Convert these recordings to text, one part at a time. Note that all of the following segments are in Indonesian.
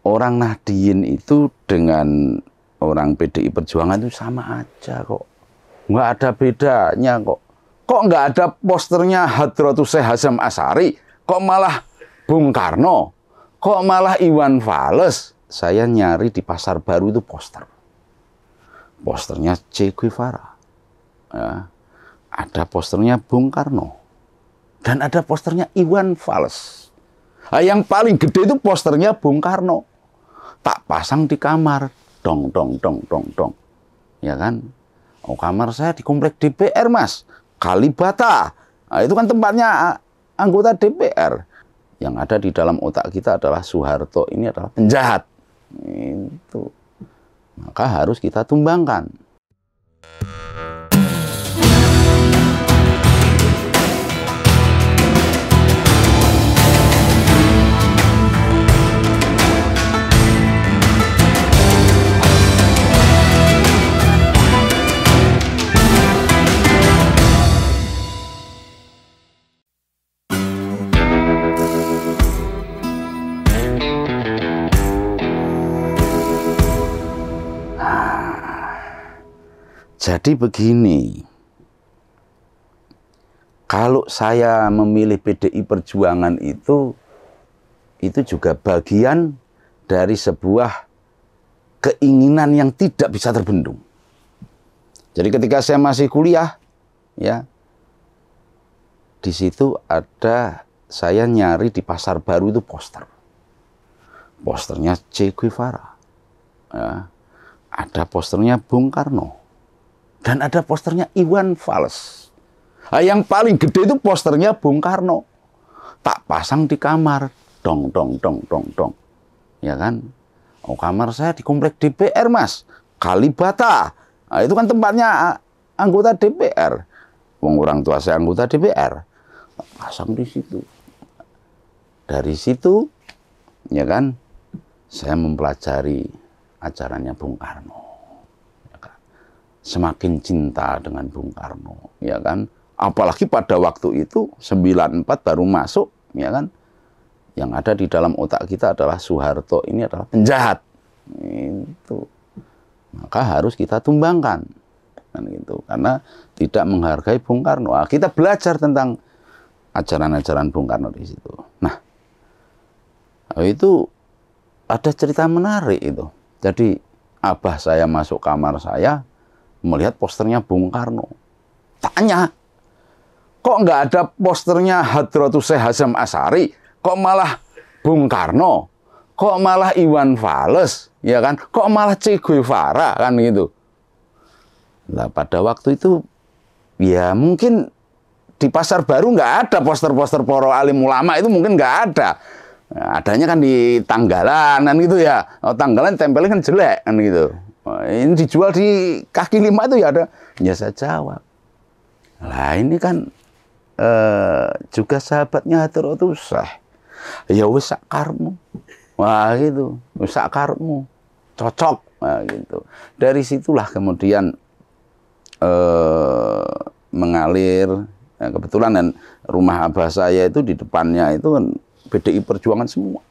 orang Nahdliyin itu dengan orang PDI Perjuangan itu sama aja kok. Nggak ada bedanya kok. Kok nggak ada posternya Hadratus Syekh Hasyim Asy'ari? Kok malah Bung Karno? Kok malah Iwan Fals? Saya nyari di Pasar Baru itu poster. Posternya Che Guevara. Ya. Ada posternya Bung Karno. Dan ada posternya Iwan Fals. Nah, yang paling gede itu posternya Bung Karno. Tak pasang di kamar. Dong, dong, dong, dong, dong. Ya kan? Oh, kamar saya di komplek DPR, Mas. Kalibata. Nah, itu kan tempatnya anggota DPR. Yang ada di dalam otak kita adalah Soeharto ini adalah penjahat. Itu. Maka harus kita tumbangkan. Jadi begini, kalau saya memilih PDI Perjuangan itu juga bagian dari sebuah keinginan yang tidak bisa terbendung. Jadi ketika saya masih kuliah, ya, di situ ada saya nyari di Pasar Baru itu poster. Posternya Che Guevara. Ya. Ada posternya Bung Karno. Dan ada posternya Iwan Fals. Nah, yang paling gede itu posternya Bung Karno. Tak pasang di kamar. Dong, dong, dong, dong, dong. Ya kan? Oh, kamar saya di komplek DPR, Mas. Kalibata. Nah, itu kan tempatnya anggota DPR. Orang tua saya anggota DPR. Tak pasang di situ. Dari situ, ya kan, saya mempelajari ajarannya Bung Karno. Semakin cinta dengan Bung Karno, ya kan? Apalagi pada waktu itu 94 baru masuk, ya kan? Yang ada di dalam otak kita adalah Soeharto ini adalah penjahat. Itu. Maka harus kita tumbangkan. Kan gitu. Karena tidak menghargai Bung Karno. Nah, kita belajar tentang ajaran-ajaran Bung Karno di situ. Nah, itu ada cerita menarik itu. Jadi abah saya masuk kamar saya melihat posternya Bung Karno. Tanya, kok nggak ada posternya Hadratus Syekh Hasyim Asy'ari? Kok malah Bung Karno? Kok malah Iwan Fals? Ya kan? Kok malah Che Guevara? Kan gitu. Nah, pada waktu itu, ya mungkin di Pasar Baru nggak ada poster-poster para alim ulama itu mungkin nggak ada. Nah, adanya kan di Tanggalan kan gitu ya. Oh, Tanggalan tempelnya kan jelek kan gitu. Ini dijual di kaki lima itu ya ada. Ya saya jawab. Lah ini kan juga sahabatnya Hadratus Syekh. Ya wis sak karepmu. Wah gitu. Wis sak karepmu. Cocok. Nah, gitu. Dari situlah kemudian mengalir. Nah, kebetulan dan rumah abah saya itu di depannya itu kan PDI Perjuangan semua.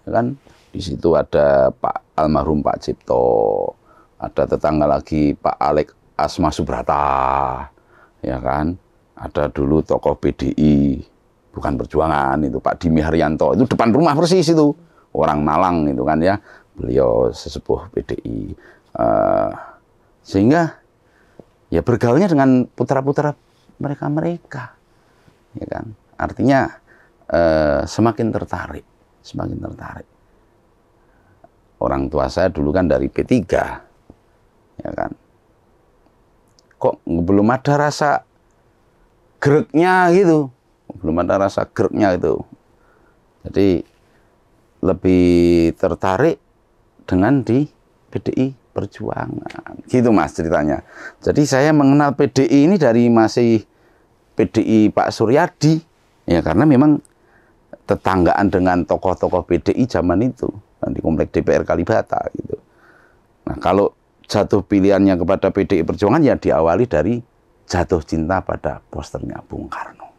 Ya kan? Di situ ada Pak almarhum Pak Cipto, ada tetangga lagi Pak Alek Asma Subrata, ya kan? Ada dulu tokoh PDI, bukan Perjuangan, itu Pak Dimi Haryanto, itu depan rumah persis itu, orang Malang itu kan ya, beliau sesepuh PDI, sehingga ya bergaulnya dengan putra-putra mereka, ya kan? Artinya semakin tertarik. Orang tua saya dulu kan dari P3, ya kan. Kok belum ada rasa greknya gitu, Jadi lebih tertarik dengan di PDI Perjuangan, gitu Mas ceritanya. Jadi saya mengenal PDI ini dari masih PDI Pak Suryadi, ya karena memang tetanggaan dengan tokoh-tokoh PDI zaman itu. Di komplek DPR Kalibata gitu. Nah, kalau jatuh pilihannya kepada PDI Perjuangan ya diawali dari jatuh cinta pada posternya Bung Karno.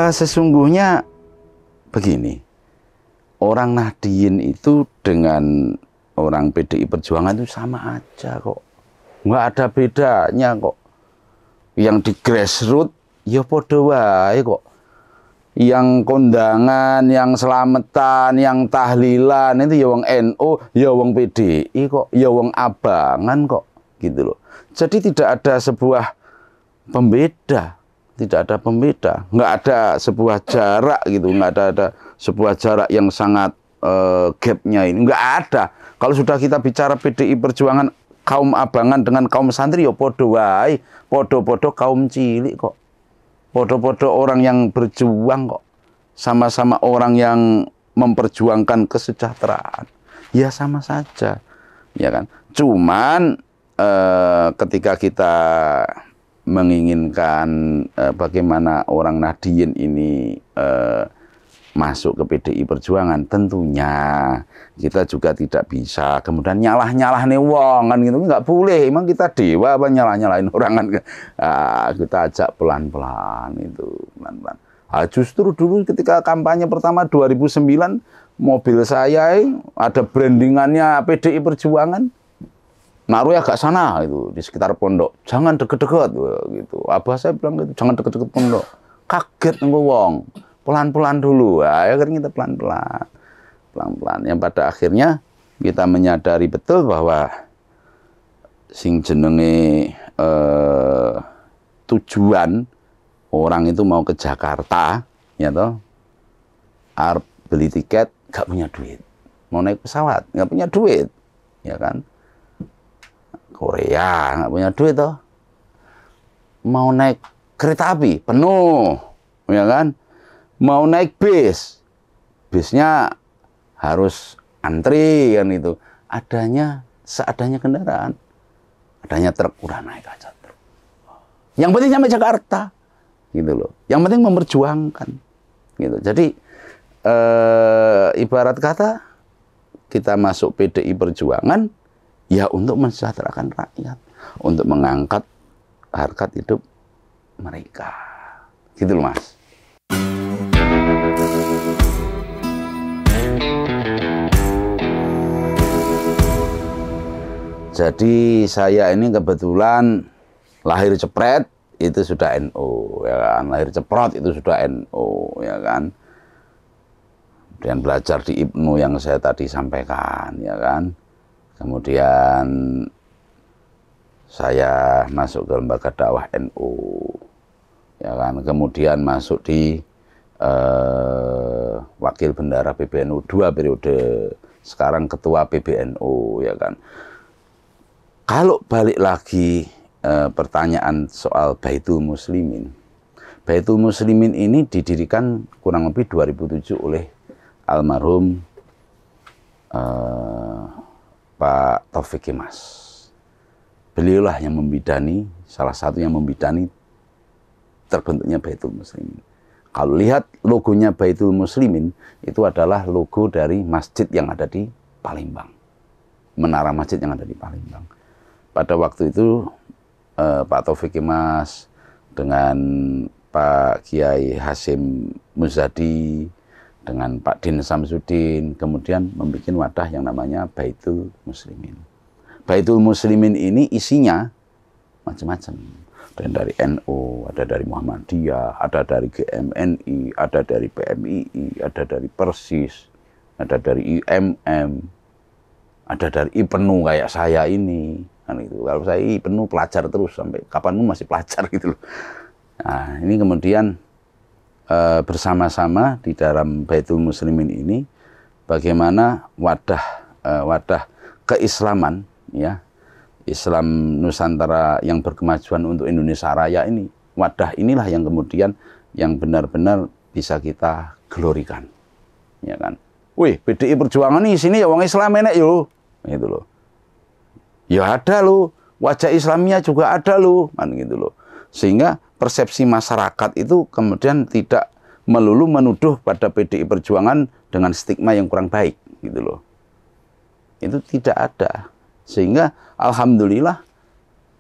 Sesungguhnya begini, orang Nahdliyin itu dengan orang PDI Perjuangan itu sama aja kok. Nggak ada bedanya kok. Yang di grassroots ya podo wae kok. Yang kondangan, yang selamatan, yang tahlilan itu ya wong NU, ya wong PDI kok, ya wong abangan kok, gitu loh. Jadi tidak ada sebuah pembeda, tidak ada pembeda, nggak ada sebuah jarak gitu, nggak ada sebuah jarak yang sangat gapnya ini, nggak ada. Kalau sudah kita bicara PDI Perjuangan kaum abangan dengan kaum santri ya podo wae, podo-podo kaum cilik kok. Podo-podo orang yang berjuang kok. Sama-sama orang yang memperjuangkan kesejahteraan. Ya sama saja. Ya kan? Cuman ketika kita menginginkan bagaimana orang Nahdliyin ini masuk ke PDI Perjuangan, tentunya kita juga tidak bisa kemudian nyalah nih wong kan gitu, nggak boleh. Emang kita dewa apa nyalahin orang kan? Kita ajak pelan-pelan itu, pelan-pelan. Justru dulu ketika kampanye pertama 2009, mobil saya ada brandingannya PDI Perjuangan, naruh agak sana itu di sekitar pondok, jangan deket-deket gitu. Abah saya bilang gitu, jangan deket-deket pondok, kaget nunggu wong. Pelan-pelan dulu, akhirnya kita pelan-pelan. Yang pada akhirnya kita menyadari betul bahwa sing jenenge tujuan orang itu mau ke Jakarta, ya toh, arep beli tiket gak punya duit, mau naik pesawat gak punya duit, ya kan? Korea gak punya duit toh, mau naik kereta api penuh, ya kan? Mau naik bis, bisnya harus antri kan itu. Seadanya kendaraan, adanya truk, udah naik aja truk. Yang penting sampai Jakarta, gitu loh. Yang penting memperjuangkan, gitu. Jadi ibarat kata kita masuk PDI Perjuangan ya untuk mensejahterakan rakyat, untuk mengangkat harkat hidup mereka, gitu loh Mas. Jadi saya ini kebetulan lahir cepret itu sudah NU, ya kan. Lahir ceprot itu sudah NU, ya kan. Kemudian belajar di Ibnu yang saya tadi sampaikan, ya kan. Kemudian saya masuk ke lembaga dakwah NU, ya kan. Kemudian masuk di wakil bendara PBNU 2 periode, sekarang ketua PBNU, ya kan. Kalau balik lagi pertanyaan soal Baitul Muslimin. Baitul Muslimin ini didirikan kurang lebih 2007 oleh almarhum Pak Taufik Kemas. Beliaulah yang membidani, salah satu yang membidani terbentuknya Baitul Muslimin. Kalau lihat logonya Baitul Muslimin, itu adalah logo dari masjid yang ada di Palembang. Menara masjid yang ada di Palembang. Pada waktu itu Pak Taufik Kemas dengan Pak Kiai Hasyim Muzadi dengan Pak Din Samsudin kemudian membuat wadah yang namanya Baitul Muslimin. Baitul Muslimin ini isinya macam-macam. Ada dari NU, ada dari Muhammadiyah, ada dari GMNI, ada dari PMII, ada dari Persis, ada dari IMM, ada dari IPNU kayak saya ini. Kan itu. Kalau saya IPNU pelajar terus sampai kapanpun masih pelajar gitu loh. Nah, ini kemudian bersama-sama di dalam Baitul Muslimin ini bagaimana wadah keislaman, ya, Islam Nusantara yang berkemajuan untuk Indonesia Raya ini, wadah inilah yang kemudian yang benar-benar bisa kita glorikan, ya kan. Wih, PDI Perjuangan nih sini ya wong Islam enek yo, gitu loh. Ya ada loh, wajah Islamnya juga ada loh, kan gitu loh. Sehingga persepsi masyarakat itu kemudian tidak melulu menuduh pada PDI Perjuangan dengan stigma yang kurang baik, gitu loh. Itu tidak ada. Sehingga alhamdulillah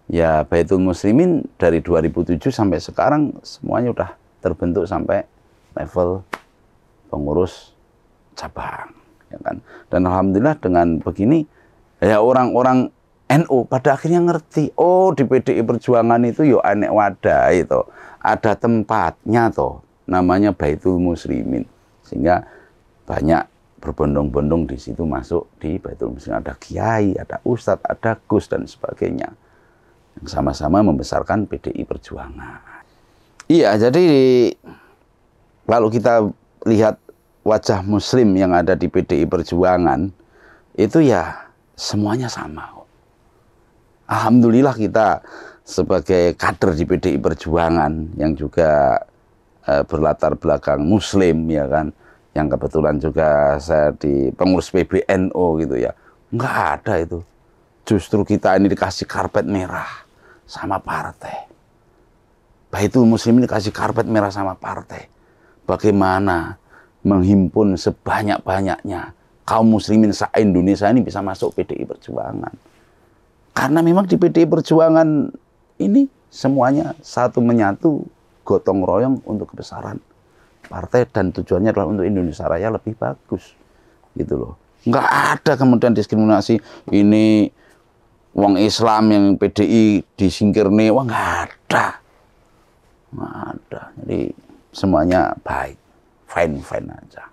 ya Baitul Muslimin dari 2007 sampai sekarang semuanya udah terbentuk sampai level pengurus cabang, ya kan. Dan alhamdulillah dengan begini ya orang-orang NU pada akhirnya ngerti, oh di PDI Perjuangan itu yo anek wadah itu ada tempatnya toh, namanya Baitul Muslimin, sehingga banyak berbondong-bondong di situ masuk di Baitul Muslimin, ada kiai, ada ustadz, ada gus dan sebagainya yang sama-sama membesarkan PDI Perjuangan. Iya, jadi kalau kita lihat wajah Muslim yang ada di PDI Perjuangan itu ya semuanya sama. Alhamdulillah kita sebagai kader di PDI Perjuangan yang juga berlatar belakang Muslim, ya kan, yang kebetulan juga saya di pengurus PBNU gitu ya, nggak ada itu. Justru kita ini dikasih karpet merah sama partai. Baitul Muslimin dikasih karpet merah sama partai. Bagaimana menghimpun sebanyak-banyaknya kaum muslimin se-Indonesia ini bisa masuk PDI Perjuangan. Karena memang di PDI Perjuangan ini semuanya satu menyatu, gotong royong untuk kebesaran partai, dan tujuannya adalah untuk Indonesia Raya lebih bagus, gitu loh. Nggak ada kemudian diskriminasi, ini wong Islam yang PDI disingkirne, wah nggak ada. Nggak ada. Jadi semuanya baik, fine aja.